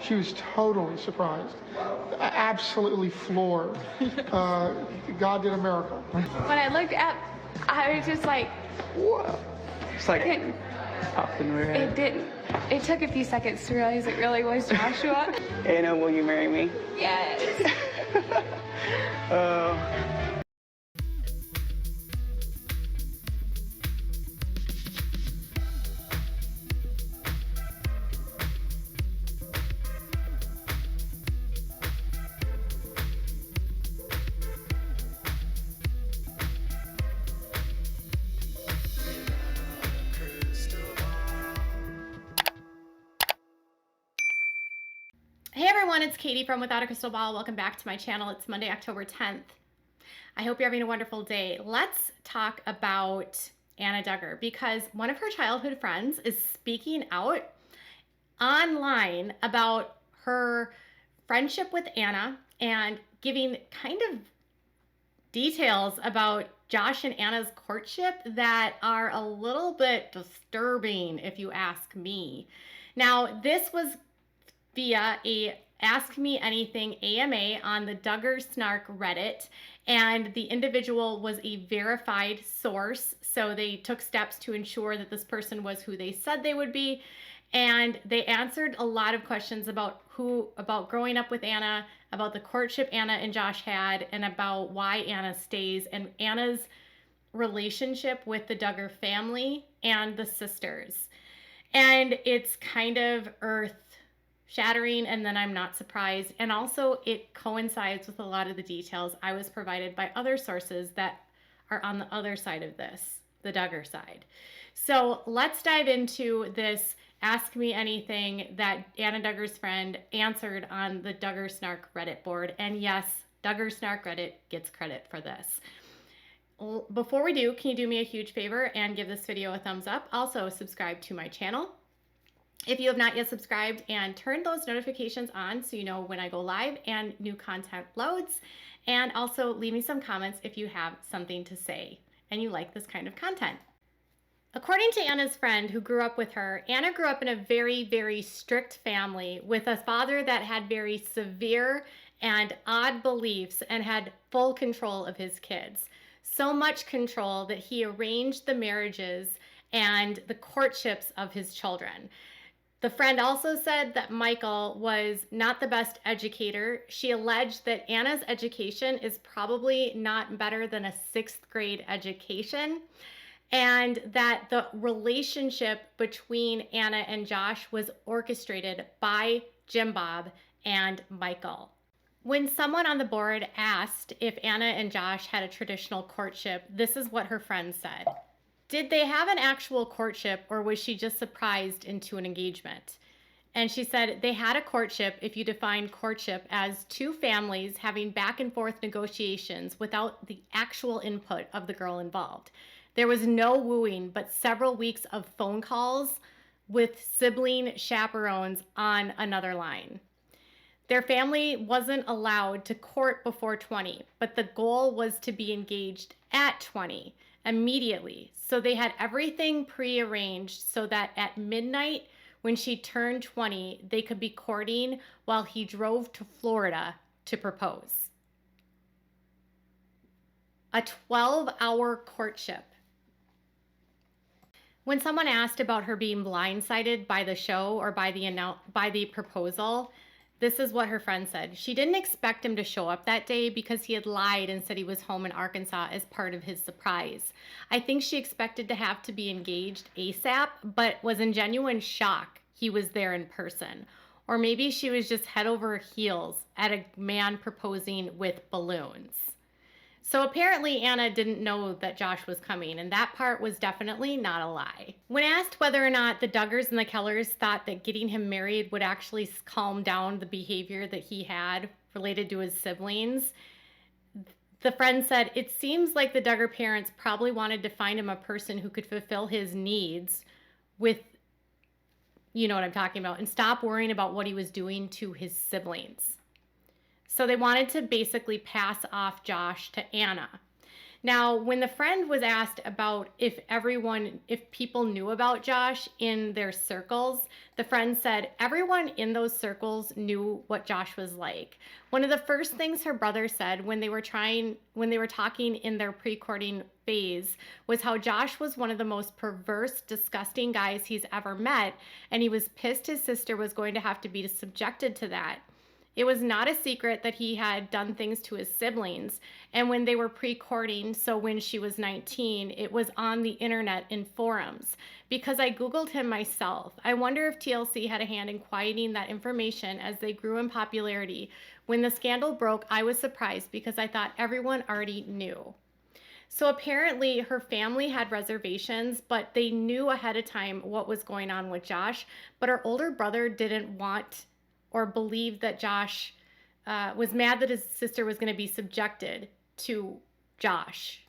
She was totally surprised, absolutely floored. God did a miracle. When I looked up, I was just like, Whoa. It's like popped in my head. it didn't. It took a few seconds to realize it really was Joshua. Anna, will you marry me? Yes. Hey everyone, it's Katie from Without a Crystal Ball. Welcome back to my channel. It's Monday, October 10th. I hope you're having a wonderful day. Let's talk about Anna Duggar because one of her childhood friends is speaking out online about her friendship with Anna and giving kind of details about Josh and Anna's courtship that are a little bit disturbing, if you ask me. Now, this was via a Ask Me Anything AMA on the Duggar Snark Reddit, and the individual was a verified source, so they took steps to ensure that this person was who they said they would be, and they answered a lot of questions about growing up with Anna, about the courtship Anna and Josh had, and about why Anna stays, and Anna's relationship with the Duggar family and the sisters. And it's kind of earth-shattering, and then I'm not surprised. And also it coincides with a lot of the details I was provided by other sources that are on the other side of this, the Duggar side. So let's dive into this Ask Me Anything that Anna Duggar's friend answered on the Duggar Snark Reddit board. And yes, Duggar Snark Reddit gets credit for this. Before we do, can you do me a huge favor and give this video a thumbs up? Also, subscribe to my channel if you have not yet subscribed, and turn those notifications on so you know when I go live and new content loads. And also leave me some comments if you have something to say and you like this kind of content. According to Anna's friend who grew up with her, Anna grew up in a very, very strict family with a father that had very severe and odd beliefs and had full control of his kids. So much control that he arranged the marriages and the courtships of his children. The friend also said that Michael was not the best educator. She alleged that Anna's education is probably not better than a 6th grade education, and that the relationship between Anna and Josh was orchestrated by Jim Bob and Michael. When someone on the board asked if Anna and Josh had a traditional courtship, this is what her friend said. Did they have an actual courtship, or was she just surprised into an engagement? And she said they had a courtship if you define courtship as two families having back and forth negotiations without the actual input of the girl involved. There was no wooing, but several weeks of phone calls with sibling chaperones on another line. Their family wasn't allowed to court before 20, but the goal was to be engaged at 20 immediately. So they had everything prearranged so that at midnight, when she turned 20, they could be courting while he drove to Florida to propose. A 12-hour courtship. When someone asked about her being blindsided by the show or by the proposal, this is what her friend said. She didn't expect him to show up that day because he had lied and said he was home in Arkansas as part of his surprise. I think she expected to have to be engaged ASAP, but was in genuine shock he was there in person. Or maybe she was just head over heels at a man proposing with balloons. So apparently Anna didn't know that Josh was coming, and that part was definitely not a lie. When asked whether or not the Duggars and the Kellers thought that getting him married would actually calm down the behavior that he had related to his siblings, the friend said, it seems like the Duggar parents probably wanted to find him a person who could fulfill his needs with, you know what I'm talking about, and stop worrying about what he was doing to his siblings. So they wanted to basically pass off Josh to Anna. Now, when the friend was asked about if people knew about Josh in their circles, the friend said everyone in those circles knew what Josh was like. One of the first things her brother said when they were talking in their pre-courting phase was how Josh was one of the most perverse, disgusting guys he's ever met, and he was pissed his sister was going to have to be subjected to that. It was not a secret that he had done things to his siblings. And when they were pre-courting, so when she was 19, it was on the internet in forums. Because I Googled him myself, I wonder if TLC had a hand in quieting that information as they grew in popularity. When the scandal broke, I was surprised because I thought everyone already knew. So apparently her family had reservations, but they knew ahead of time what was going on with Josh. But her older brother didn't want or believed that Josh was mad that his sister was going to be subjected to Josh.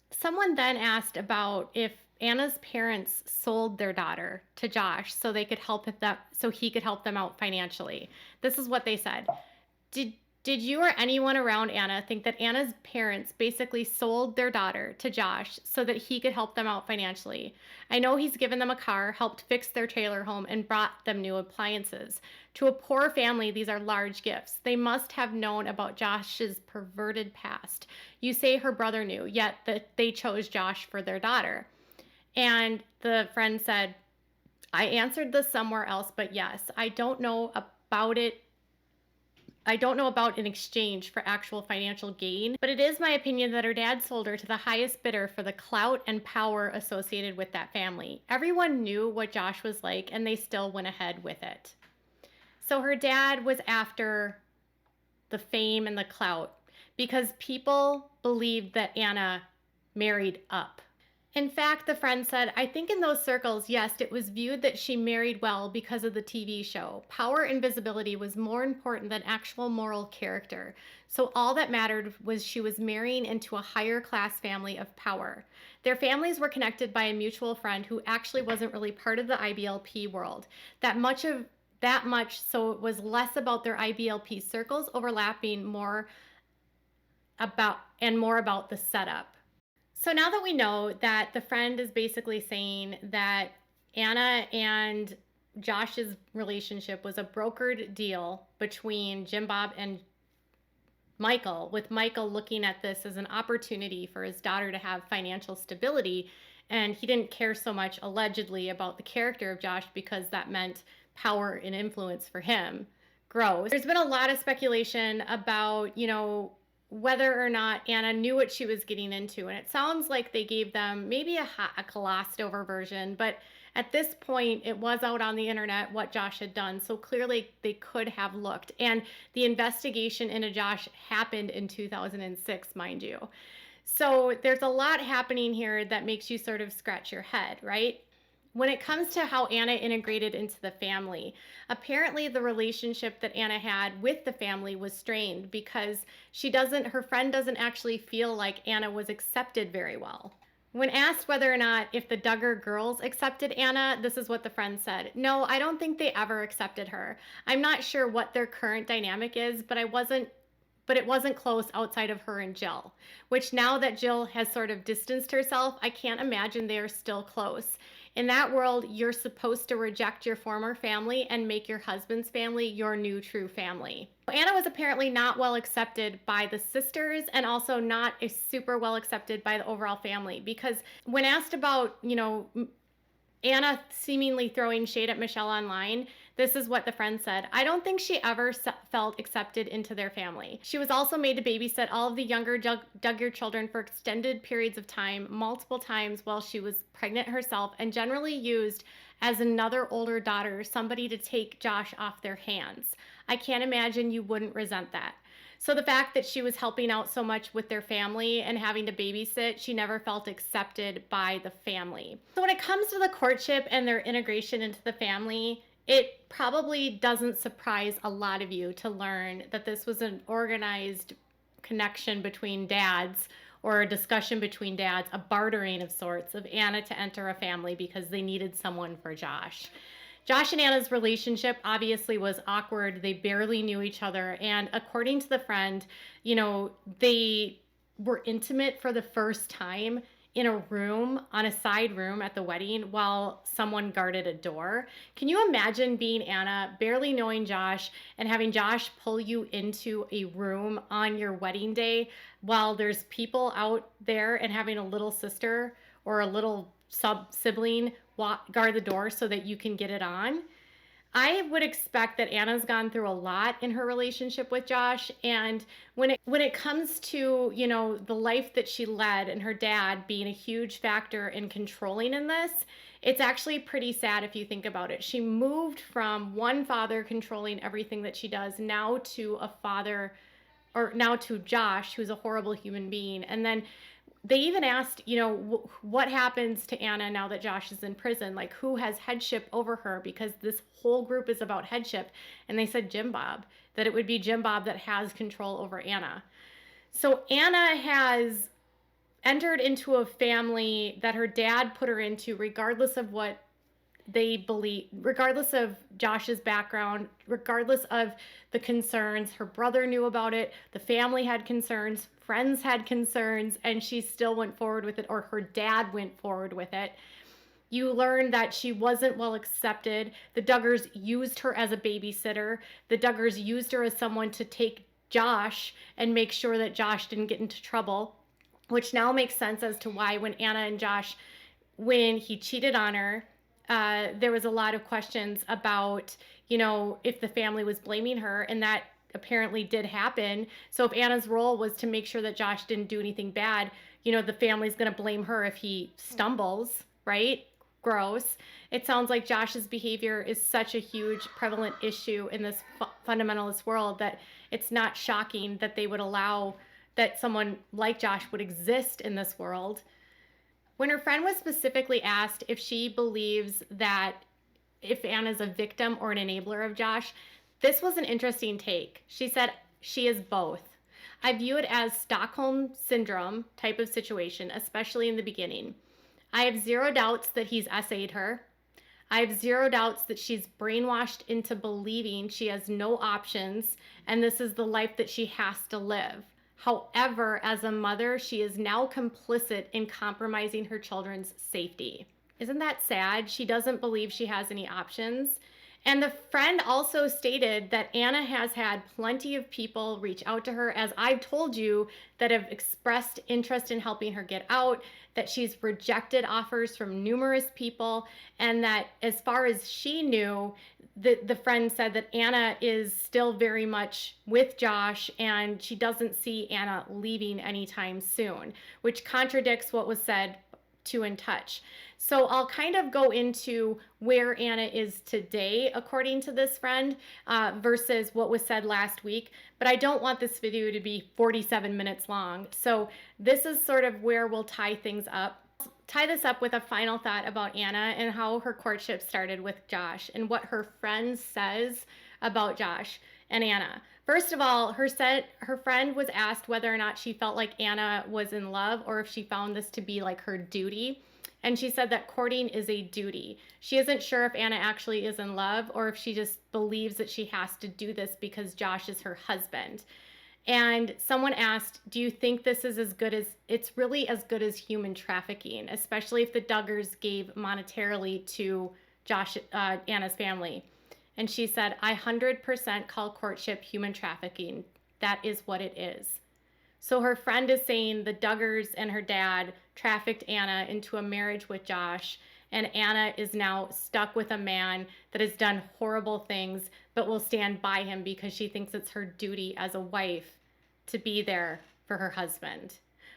Someone then asked about if Anna's parents sold their daughter to Josh so he could help them out financially. This is what they said. Did you or anyone around Anna think that Anna's parents basically sold their daughter to Josh so that he could help them out financially? I know he's given them a car, helped fix their trailer home, and brought them new appliances. To a poor family, these are large gifts. They must have known about Josh's perverted past. You say her brother knew, yet that they chose Josh for their daughter. And the friend said, I answered this somewhere else, but yes, I don't know about in exchange for actual financial gain, but it is my opinion that her dad sold her to the highest bidder for the clout and power associated with that family. Everyone knew what Josh was like, and they still went ahead with it. So her dad was after the fame and the clout because people believed that Anna married up. In fact, the friend said, I think in those circles, yes, it was viewed that she married well because of the TV show. Power and visibility was more important than actual moral character. So all that mattered was she was marrying into a higher class family of power. Their families were connected by a mutual friend who actually wasn't really part of the IBLP world. That much, so it was less about their IBLP circles overlapping more about the setup. So now that we know that the friend is basically saying that Anna and Josh's relationship was a brokered deal between Jim Bob and Michael, with Michael looking at this as an opportunity for his daughter to have financial stability, and he didn't care so much allegedly about the character of Josh because that meant power and influence for him, growth. There's been a lot of speculation about, whether or not Anna knew what she was getting into. And it sounds like they gave them maybe a glossed over version, but at this point it was out on the internet what Josh had done. So clearly they could have looked. And the investigation into Josh happened in 2006, mind you. So there's a lot happening here that makes you sort of scratch your head, right? When it comes to how Anna integrated into the family, apparently the relationship that Anna had with the family was strained because her friend doesn't actually feel like Anna was accepted very well. When asked whether or not if the Duggar girls accepted Anna, this is what the friend said. No, I don't think they ever accepted her. I'm not sure what their current dynamic is, but it wasn't close outside of her and Jill, which now that Jill has sort of distanced herself, I can't imagine they are still close. In that world, you're supposed to reject your former family and make your husband's family your new true family. Anna was apparently not well accepted by the sisters and also not super well accepted by the overall family, because when asked about, Anna seemingly throwing shade at Michelle online, this is what the friend said. I don't think she ever felt accepted into their family. She was also made to babysit all of the younger Duggar children for extended periods of time, multiple times while she was pregnant herself, and generally used as another older daughter, somebody to take Josh off their hands. I can't imagine you wouldn't resent that. So the fact that she was helping out so much with their family and having to babysit, she never felt accepted by the family. So when it comes to the courtship and their integration into the family, it probably doesn't surprise a lot of you to learn that this was an organized connection between dads, or a discussion between dads, a bartering of sorts of Anna to enter a family because they needed someone for Josh. Josh and Anna's relationship obviously was awkward. They barely knew each other. And according to the friend, they were intimate for the first time in a room, on a side room at the wedding, while someone guarded a door. Can you imagine being Anna, barely knowing Josh, and having Josh pull you into a room on your wedding day while there's people out there, and having a little sister or a little sibling guard the door so that you can get it on? I would expect that Anna's gone through a lot in her relationship with Josh, and when it comes to, you know, the life that she led and her dad being a huge factor in controlling in this, it's actually pretty sad if you think about it. She moved from one father controlling everything that she does now to a father, or now to Josh, who's a horrible human being. And then they even asked, you know, what happens to Anna now that Josh is in prison? Like, who has headship over her? Because this whole group is about headship. And they said Jim Bob, that it would be Jim Bob that has control over Anna. So Anna has entered into a family that her dad put her into, regardless of what they believe, regardless of Josh's background, regardless of the concerns. Her brother knew about it. The family had concerns. Friends had concerns, and she still went forward with it, or her dad went forward with it. You learn that she wasn't well accepted. The Duggars used her as a babysitter. The Duggars used her as someone to take Josh and make sure that Josh didn't get into trouble, which now makes sense as to why when Anna and Josh, when he cheated on her, there was a lot of questions about, you know, if the family was blaming her, and that apparently did happen. So if Anna's role was to make sure that Josh didn't do anything bad, you know, the family's going to blame her if he stumbles, right? Gross. It sounds like Josh's behavior is such a huge prevalent issue in this fundamentalist world that it's not shocking that they would allow that someone like Josh would exist in this world. When her friend was specifically asked if she believes that if Anna's a victim or an enabler of Josh, this was an interesting take. She said she is both. I view it as Stockholm syndrome type of situation, especially in the beginning. I have zero doubts that he's essayed her. I have zero doubts that she's brainwashed into believing she has no options and this is the life that she has to live. However, as a mother, she is now complicit in compromising her children's safety. Isn't that sad? She doesn't believe she has any options. And the friend also stated that Anna has had plenty of people reach out to her, as I've told you, that have expressed interest in helping her get out, that she's rejected offers from numerous people, and that as far as she knew, the friend said that Anna is still very much with Josh and she doesn't see Anna leaving anytime soon, which contradicts what was said to In Touch. So I'll kind of go into where Anna is today, according to this friend, versus what was said last week. But I don't want this video to be 47 minutes long. So this is sort of where we'll tie things up. Tie this up with a final thought about Anna and how her courtship started with Josh and what her friend says about Josh and Anna. First of all, her friend was asked whether or not she felt like Anna was in love or if she found this to be like her duty. And she said that courting is a duty. She isn't sure if Anna actually is in love or if she just believes that she has to do this because Josh is her husband. And someone asked, do you think this is as good as, it's really as good as human trafficking, especially if the Duggars gave monetarily to Anna's family? And she said, I 100% call courtship human trafficking. That is what it is. So her friend is saying the Duggars and her dad trafficked Anna into a marriage with Josh, and Anna is now stuck with a man that has done horrible things, but will stand by him because she thinks it's her duty as a wife to be there for her husband.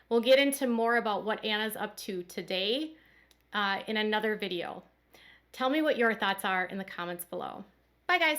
We'll get into more about what Anna's up to today in another video. Tell me what your thoughts are in the comments below. Bye, guys.